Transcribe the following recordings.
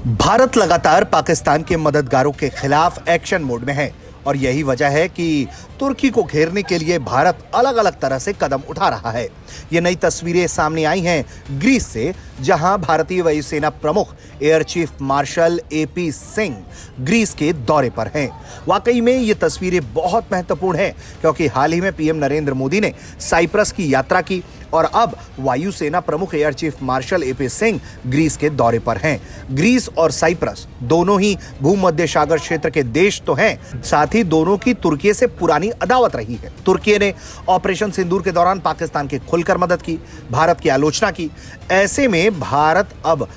भारत लगातार पाकिस्तान के मददगारों के खिलाफ एक्शन मोड में है और यही वजह है कि तुर्की को घेरने के लिए भारत अलग अलग तरह से कदम उठा रहा है। ये नई तस्वीरें सामने आई हैं ग्रीस से, जहां भारतीय वायुसेना प्रमुख air chief marshal AP Singh Greece के दौरे पर हैं। वाकई में ये तस्वीरें बहुत महत्वपूर्ण हैं क्योंकि हाल ही में पीएम नरेंद्र मोदी ने साइप्रस की यात्रा की और अब वायुसेना प्रमुख air chief marshal AP Singh Greece के दौरे पर हैं। ग्रीस और साइप्रस दोनों ही भूमध्य सागर क्षेत्र के देश तो हैं, साथ ही दोनों की तुर्की से पुरानी अदावत रही है। तुर्की ने ऑपरेशन सिंदूर के दौरान पाकिस्तान की खुलकर मदद की, भारत की आलोचना की। ऐसे में भारत अब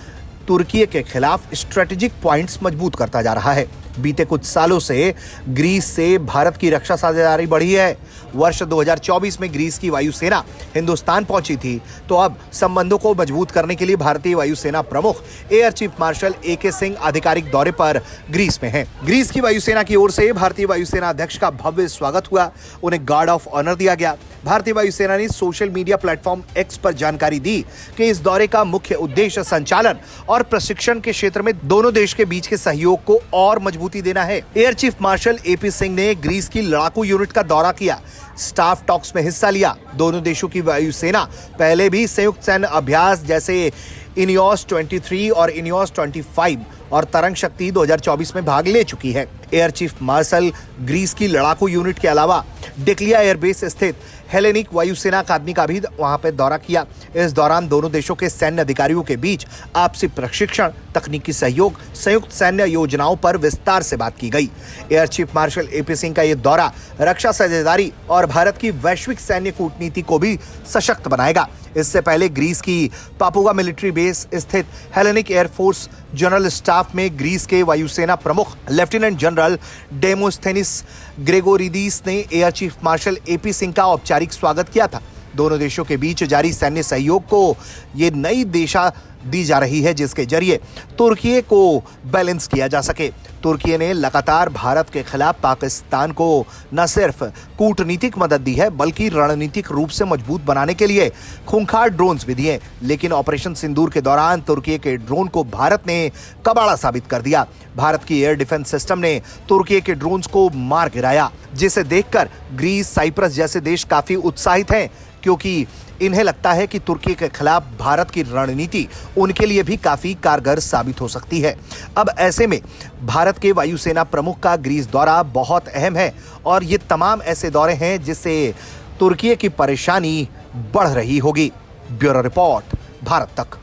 तुर्की के खिलाफ स्ट्रेटेजिक पॉइंट्स मजबूत करता जा रहा है। बीते कुछ सालों से ग्रीस से भारत की रक्षा साझेदारी बढ़ी है। वर्ष 2024 में ग्रीस की वायुसेना हिंदुस्तान पहुंची थी, तो अब संबंधों को मजबूत करने के लिए भारतीय वायुसेना प्रमुख एयर चीफ मार्शल एके सिंह आधिकारिक दौरे पर ग्रीस में हैं। ग्रीस की वायुसेना की ओर से भारतीय वायुसेना अध्यक्ष का भव्य स्वागत हुआ, उन्हें गार्ड ऑफ ऑनर दिया गया। भारतीय वायुसेना ने सोशल मीडिया प्लेटफॉर्म एक्स पर जानकारी दी कि इस दौरे का मुख्य उद्देश्य संचालन और प्रशिक्षण के क्षेत्र में दोनों देश के बीच के सहयोग को और मजबूती देना है। Air chief marshal AP Singh ने ग्रीस की लड़ाकू यूनिट का दौरा किया, स्टाफ टॉक्स में हिस्सा लिया। दोनों देशों की वायुसेना पहले भी संयुक्त सैन्य अभ्यास जैसे इनियोस 23 और इनियोस 25 और तरंग शक्ति 2024 में भाग ले चुकी है। एयर चीफ मार्शल ग्रीस की लड़ाकू यूनिट के अलावा डेक्लिया एयरबेस स्थित हेलेनिक वायुसेना अकादमी का भी वहां पर दौरा किया। इस दौरान दोनों देशों के सैन्य अधिकारियों के बीच आपसी प्रशिक्षण, तकनीकी सहयोग, संयुक्त सैन्य योजनाओं पर विस्तार से बात की गई। Air chief marshal AP Singh का यह दौरा रक्षा साझेदारी और भारत की वैश्विक सैन्य कूटनीति को भी सशक्त बनाएगा। इससे पहले ग्रीस की पापुआ मिलिट्री बेस स्थित हेलेनिक एयरफोर्स जनरल स्टाफ में ग्रीस के वायुसेना प्रमुख लेफ्टिनेंट जनरल डेमोस्थेनिस ग्रेगोरिदीस ने air chief marshal AP Singh का औपचारिक स्वागत किया था। दोनों देशों के बीच जारी सैन्य सहयोग को ये नई दिशा दी जा रही है जिसके जरिए तुर्की को बैलेंस किया जा सके। तुर्की ने लगातार भारत के खिलाफ पाकिस्तान को न सिर्फ कूटनीतिक मदद दी है बल्कि रणनीतिक रूप से मजबूत बनाने के लिए खूंखार ड्रोन्स भी दिए। लेकिन ऑपरेशन सिंदूर के दौरान तुर्की के ड्रोन को भारत ने कबाड़ा साबित कर दिया। भारत की एयर डिफेंस सिस्टम ने तुर्की के ड्रोन्स को मार गिराया, जिसे देखकर ग्रीस, साइप्रस जैसे देश काफी उत्साहित हैं क्योंकि इन्हें लगता है कि तुर्की के खिलाफ भारत की रणनीति उनके लिए भी काफी कारगर साबित हो सकती है। अब ऐसे में भारत के वायुसेना प्रमुख का ग्रीस दौरा बहुत अहम है और ये तमाम ऐसे दौरे हैं जिससे तुर्की की परेशानी बढ़ रही होगी। ब्यूरो रिपोर्ट, भारत तक।